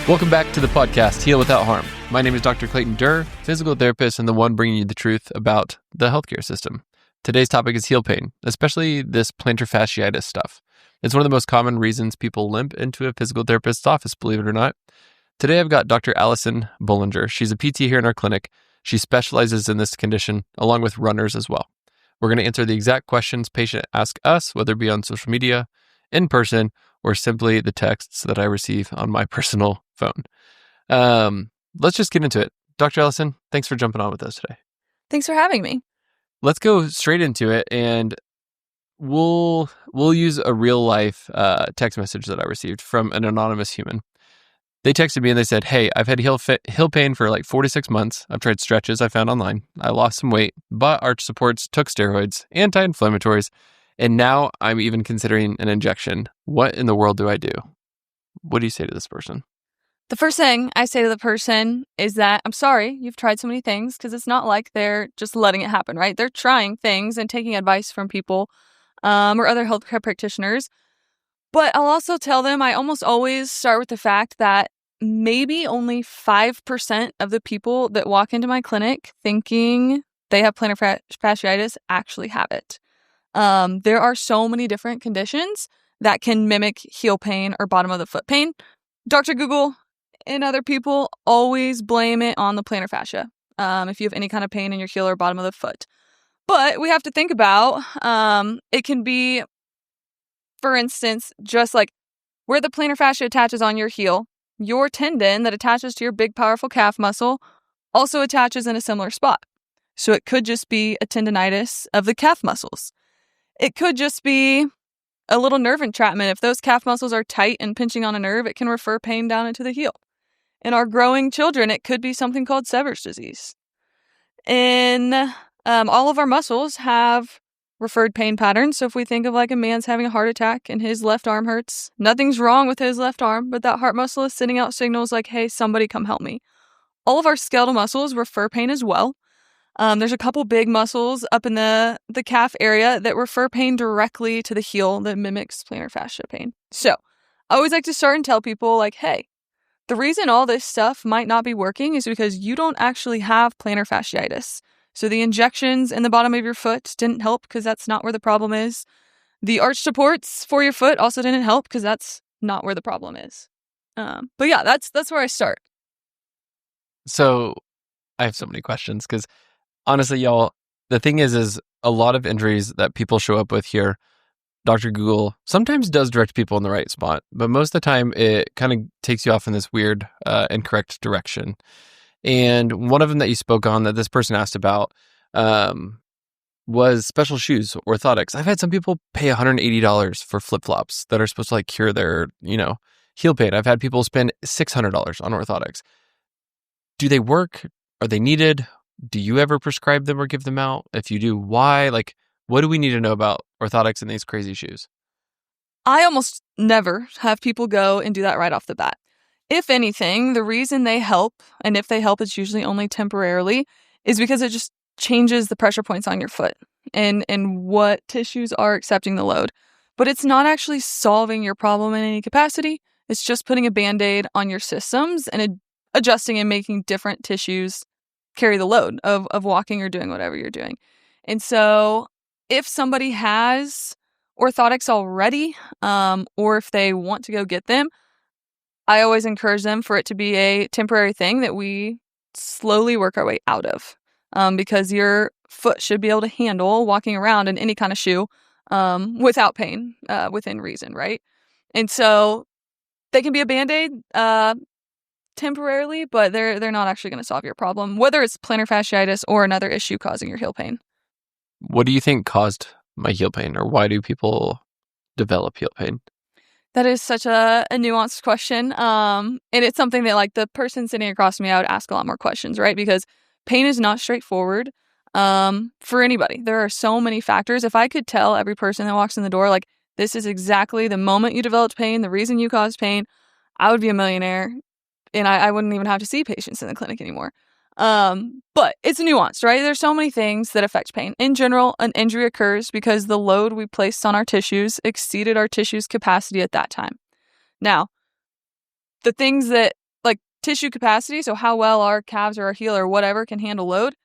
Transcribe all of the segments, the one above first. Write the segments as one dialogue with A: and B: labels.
A: Welcome back to the podcast, Heal Without Harm. My name is Dr. Clayton Derr, physical therapist and the one bringing you the truth about the healthcare system. Today's topic is heel pain, especially this plantar fasciitis stuff. It's one of the most common reasons people limp into a physical therapist's office, believe it or not. Today I've got Dr. Allison Bullinger. She's a PT here in our clinic. She specializes in this condition, along with runners as well. We're going to answer the exact questions patients ask us, whether it be on social media, in person, or simply the texts that I receive on my personal phone. Let's just get into it. Dr. Allison, thanks for jumping on with us today.
B: Thanks for having me.
A: Let's go straight into it, and we'll use a real life text message that I received from an anonymous human. They texted me and they said, "Hey, I've had heel pain for like 4 to 6 months. I've tried stretches I found online. I lost some weight, bought arch supports, took steroids, anti-inflammatories, and now I'm even considering an injection. What in the world do I do?" What do you say to this person?
B: The first thing I say to the person is that I'm sorry you've tried so many things, because it's not like they're just letting it happen, right? They're trying things and taking advice from people or other healthcare practitioners. But I'll also tell them I almost always start with the fact that maybe only 5% of the people that walk into my clinic thinking they have plantar fasciitis actually have it. There are so many different conditions that can mimic heel pain or bottom of the foot pain. Dr. Google and other people always blame it on the plantar fascia if you have any kind of pain in your heel or bottom of the foot. But we have to think about it can be, for instance, just like where the plantar fascia attaches on your heel, your tendon that attaches to your big, powerful calf muscle also attaches in a similar spot. So it could just be a tendinitis of the calf muscles. It could just be a little nerve entrapment. If those calf muscles are tight and pinching on a nerve, it can refer pain down into the heel. In our growing children, it could be something called Sever's disease. In all of our muscles have referred pain patterns. So if we think of like a man's having a heart attack and his left arm hurts, nothing's wrong with his left arm, but that heart muscle is sending out signals like, hey, somebody come help me. All of our skeletal muscles refer pain as well. There's a couple big muscles up in the calf area that refer pain directly to the heel that mimics plantar fascia pain. So I always like to start and tell people like, hey, the reason all this stuff might not be working is because you don't actually have plantar fasciitis. So the injections in the bottom of your foot didn't help because that's not where the problem is. The arch supports for your foot also didn't help because that's not where the problem is. But yeah, that's where I start.
A: So I have so many questions because honestly, y'all, the thing is a lot of injuries that people show up with here, Dr. Google sometimes does direct people in the right spot, but most of the time it kind of takes you off in this weird, incorrect direction. And one of them that you spoke on that this person asked about was special shoes, orthotics. I've had some people pay $180 for flip-flops that are supposed to like cure their, heel pain. I've had people spend $600 on orthotics. Do they work? Are they needed? Do you ever prescribe them or give them out? If you do, why? Like, what do we need to know about orthotics and these crazy shoes?
B: I almost never have people go and do that right off the bat. If anything, the reason they help, and if they help, it's usually only temporarily, is because it just changes the pressure points on your foot and what tissues are accepting the load. But it's not actually solving your problem in any capacity. It's just putting a Band-Aid on your systems and adjusting and making different tissues carry the load of walking or doing whatever you're doing. And so if somebody has orthotics already, or if they want to go get them, I always encourage them for it to be a temporary thing that we slowly work our way out of, because your foot should be able to handle walking around in any kind of shoe without pain, within reason, right? And so they can be a Band-Aid temporarily, but they're not actually going to solve your problem, whether it's plantar fasciitis or another issue causing your heel pain.
A: What do you think caused my heel pain, or why do people develop heel pain?
B: That is such a nuanced question. And it's something that like the person sitting across from me, I would ask a lot more questions, right? Because pain is not straightforward for anybody. There are so many factors. If I could tell every person that walks in the door, like, this is exactly the moment you developed pain, the reason you caused pain, I would be a millionaire and I wouldn't even have to see patients in the clinic anymore. But it's nuanced, right? There's so many things that affect pain. In general, an injury occurs because the load we placed on our tissues exceeded our tissue's capacity at that time. Now, the things that tissue capacity, so how well our calves or our heel or whatever can handle load,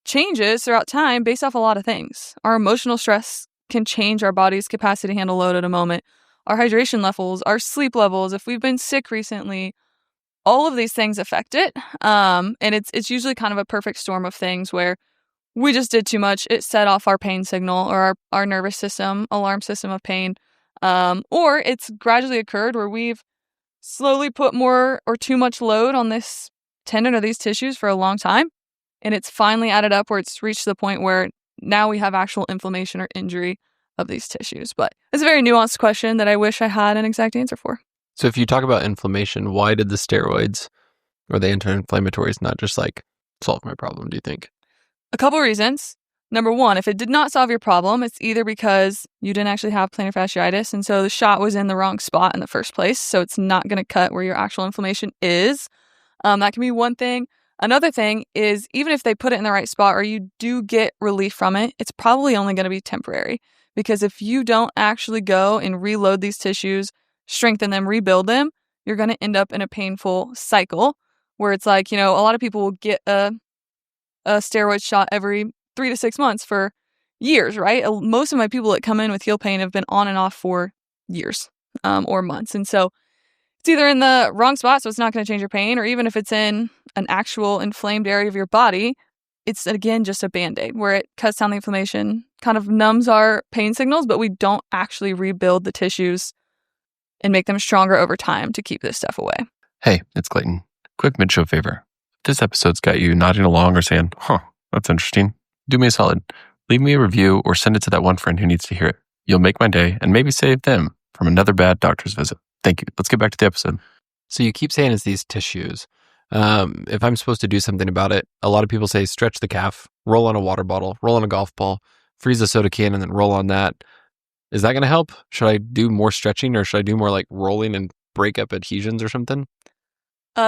B: changes throughout time based off a lot of things. Our emotional stress can change our body's capacity to handle load at a moment. Our hydration levels, our sleep levels, if we've been sick recently, all of these things affect it. And it's usually kind of a perfect storm of things where we just did too much. It set off our pain signal or our nervous system, alarm system of pain. Or it's gradually occurred where we've slowly put more or too much load on this tendon or these tissues for a long time. And it's finally added up where it's reached the point where now we have actual inflammation or injury of these tissues. But it's a very nuanced question that I wish I had an exact answer for.
A: So if you talk about inflammation, why did the steroids or the anti-inflammatories not just solve my problem, do you think?
B: A couple reasons. Number one, if it did not solve your problem, it's either because you didn't actually have plantar fasciitis, and so the shot was in the wrong spot in the first place, so it's not going to cut where your actual inflammation is. That can be one thing. Another thing is, even if they put it in the right spot or you do get relief from it, it's probably only going to be temporary. Because if you don't actually go and reload these tissues, strengthen them, rebuild them, you're going to end up in a painful cycle where it's a lot of people will get a steroid shot every 3 to 6 months for years, right? Most of my people that come in with heel pain have been on and off for years or months. And so it's either in the wrong spot, so it's not going to change your pain, or even if it's in an actual inflamed area of your body, it's, again, just a Band-Aid where it cuts down the inflammation, kind of numbs our pain signals, but we don't actually rebuild the tissues and make them stronger over time to keep this stuff away.
A: Hey, it's Clayton. Quick mid-show favor. This episode's got you nodding along or saying, that's interesting. Do me a solid. Leave me a review or send it to that one friend who needs to hear it. You'll make my day and maybe save them from another bad doctor's visit. Thank you. Let's get back to the episode. So you keep saying it's these tissues. If I'm supposed to do something about it, a lot of people say stretch the calf, roll on a water bottle, roll on a golf ball, freeze a soda can, and then roll on that. Is that going to help? Should I do more stretching or should I do more rolling and break up adhesions or something?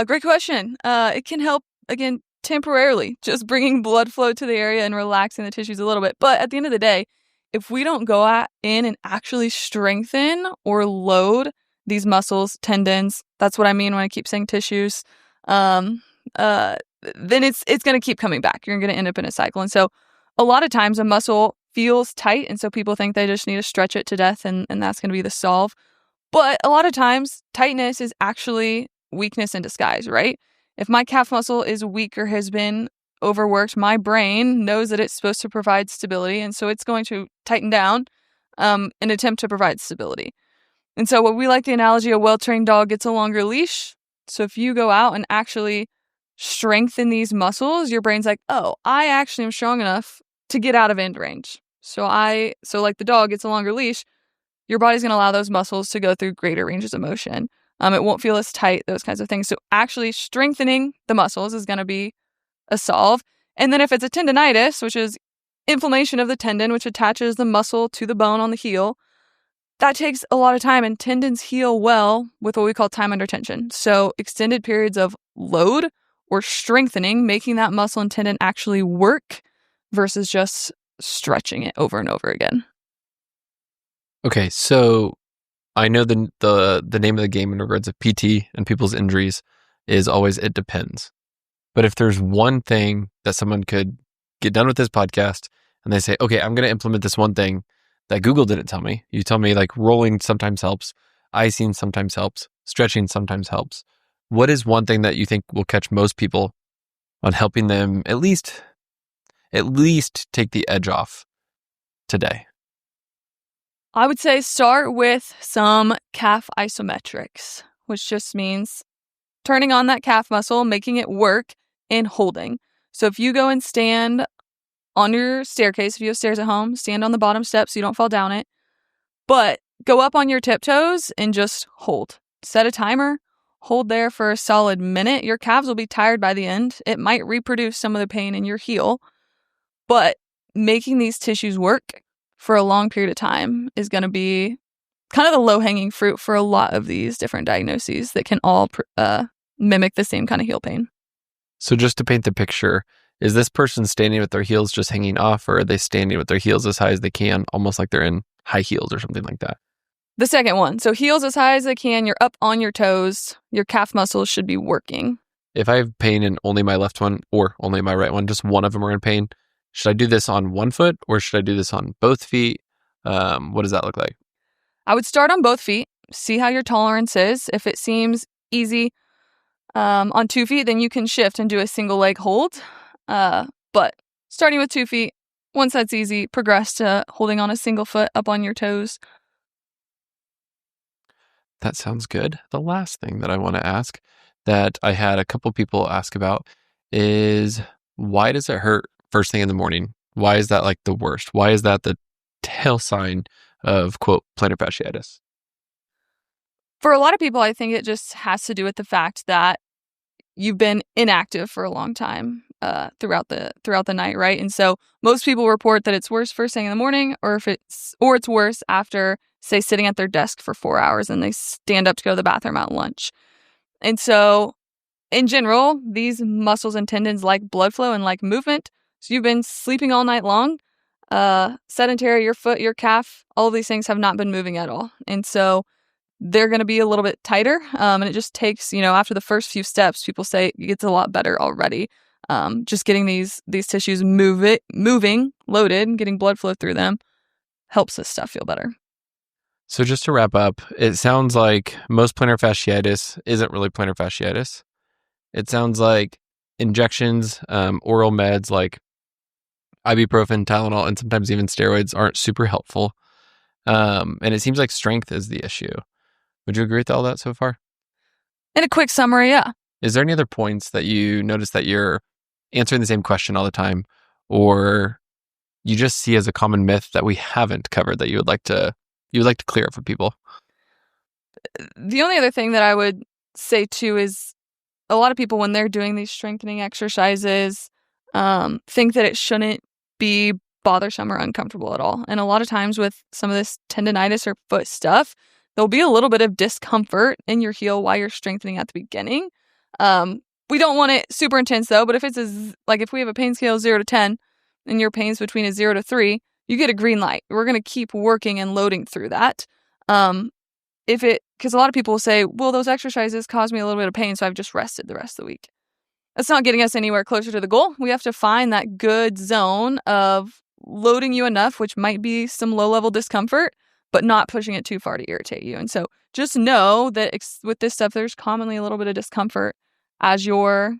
B: Great question. It can help, again, temporarily, just bringing blood flow to the area and relaxing the tissues a little bit. But at the end of the day, if we don't go in and actually strengthen or load these muscles, tendons, that's what I mean when I keep saying tissues, then it's going to keep coming back. You're going to end up in a cycle. And so a lot of times a muscle feels tight, and so people think they just need to stretch it to death, and that's going to be the solve. But a lot of times tightness is actually weakness in disguise, right? If my calf muscle is weak or has been overworked, my brain knows that it's supposed to provide stability, and so it's going to tighten down in an attempt to provide stability. And so what we like the analogy, a well-trained dog gets a longer leash. So if you go out and actually strengthen these muscles, your brain's like, oh, I actually am strong enough to get out of end range. So like the dog gets a longer leash, your body's going to allow those muscles to go through greater ranges of motion. It won't feel as tight, those kinds of things. So actually strengthening the muscles is going to be a solve. And then if it's a tendonitis, which is inflammation of the tendon, which attaches the muscle to the bone on the heel, that takes a lot of time, and tendons heal well with what we call time under tension. So extended periods of load or strengthening, making that muscle and tendon actually work versus just stretching it over and over again.
A: Okay, so I know the name of the game in regards of PT and people's injuries is always it depends. But if there's one thing that someone could get done with this podcast and they say, okay, I'm going to implement this one thing that Google didn't tell me. You tell me rolling sometimes helps, icing sometimes helps, stretching sometimes helps. What is one thing that you think will catch most people on helping them at least take the edge off today?
B: I would say start with some calf isometrics, which just means turning on that calf muscle, making it work, and holding. So if you go and stand on your staircase, if you have stairs at home, stand on the bottom step so you don't fall down it. But go up on your tiptoes and just hold. Set a timer. Hold there for a solid minute. Your calves will be tired by the end. It might reproduce some of the pain in your heel. But making these tissues work for a long period of time is going to be kind of the low-hanging fruit for a lot of these different diagnoses that can all mimic the same kind of heel pain.
A: So just to paint the picture, is this person standing with their heels just hanging off, or are they standing with their heels as high as they can, almost like they're in high heels or something like that?
B: The second one. So heels as high as they can, you're up on your toes, your calf muscles should be working.
A: if I have pain in only my left one or only my right one, just one of them are in pain, should I do this on one foot or should I do this on both feet? What does that look like?
B: I would start on both feet, see how your tolerance is. If it seems easy on 2 feet, then you can shift and do a single leg hold. But starting with 2 feet, once that's easy, progress to holding on a single foot up on your toes.
A: That sounds good. The last thing that I want to ask that I had a couple people ask about is, why does it hurt first thing in the morning? Why is that like the worst? Why is that the tail sign of, quote, plantar fasciitis?
B: For a lot of people, I think it just has to do with the fact that you've been inactive for a long time throughout the night, right? And so most people report that it's worse first thing in the morning, or it's worse after, say, sitting at their desk for 4 hours and they stand up to go to the bathroom at lunch. And so in general, these muscles and tendons like blood flow and like movement. So you've been sleeping all night long, sedentary, your foot, your calf, all of these things have not been moving at all. And so they're going to be a little bit tighter. And it just takes, after the first few steps, people say it gets a lot better already. Just getting these tissues moving, loaded, getting blood flow through them helps this stuff feel better.
A: So just to wrap up, it sounds like most plantar fasciitis isn't really plantar fasciitis. It sounds like injections, oral meds like ibuprofen, Tylenol, and sometimes even steroids aren't super helpful. And it seems like strength is the issue. Would you agree with all that so far?
B: In a quick summary, yeah.
A: Is there any other points that you notice that you're answering the same question all the time, or you just see as a common myth that we haven't covered that you would like to clear up for people?
B: The only other thing that I would say too is a lot of people, when they're doing these strengthening exercises, think that it shouldn't be bothersome or uncomfortable at all. And a lot of times with some of this tendonitis or foot stuff, there'll be a little bit of discomfort in your heel while you're strengthening at the beginning. We don't want it super intense though, but if if we have a pain scale 0 to 10 and your pain's between a 0 to 3, you get a green light. We're going to keep working and loading through that. Because a lot of people will say, well, those exercises caused me a little bit of pain, so I've just rested the rest of the week. That's not getting us anywhere closer to the goal. We have to find that good zone of loading you enough, which might be some low-level discomfort, but not pushing it too far to irritate you. And so just know that with this stuff, there's commonly a little bit of discomfort as you're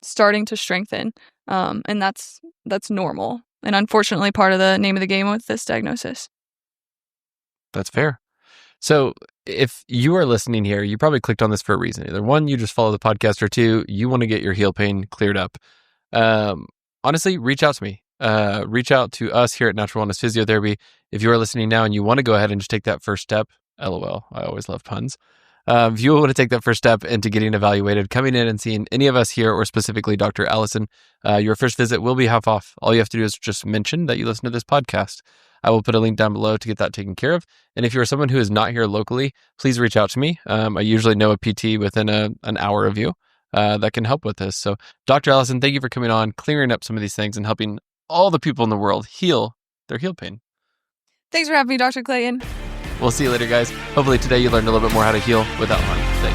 B: starting to strengthen. And that's normal. And unfortunately, part of the name of the game with this diagnosis.
A: That's fair. So if you are listening here, you probably clicked on this for a reason. Either one, you just follow the podcast, or two, you want to get your heel pain cleared up. Honestly, reach out to me. Reach out to us here at Natural Wellness Physiotherapy. If you are listening now and you want to go ahead and just take that first step, LOL, I always love puns. If you want to take that first step into getting evaluated, coming in and seeing any of us here, or specifically Dr. Allison, your first visit will be half off. All you have to do is just mention that you listen to this podcast. I will put a link down below to get that taken care of. And if you're someone who is not here locally, please reach out to me. I usually know a PT within an hour of you that can help with this. So Dr. Allison, thank you for coming on, clearing up some of these things and helping all the people in the world heal their heel pain.
B: Thanks for having me, Dr. Clayton.
A: We'll see you later, guys. Hopefully today you learned a little bit more how to heal without harm. Thanks.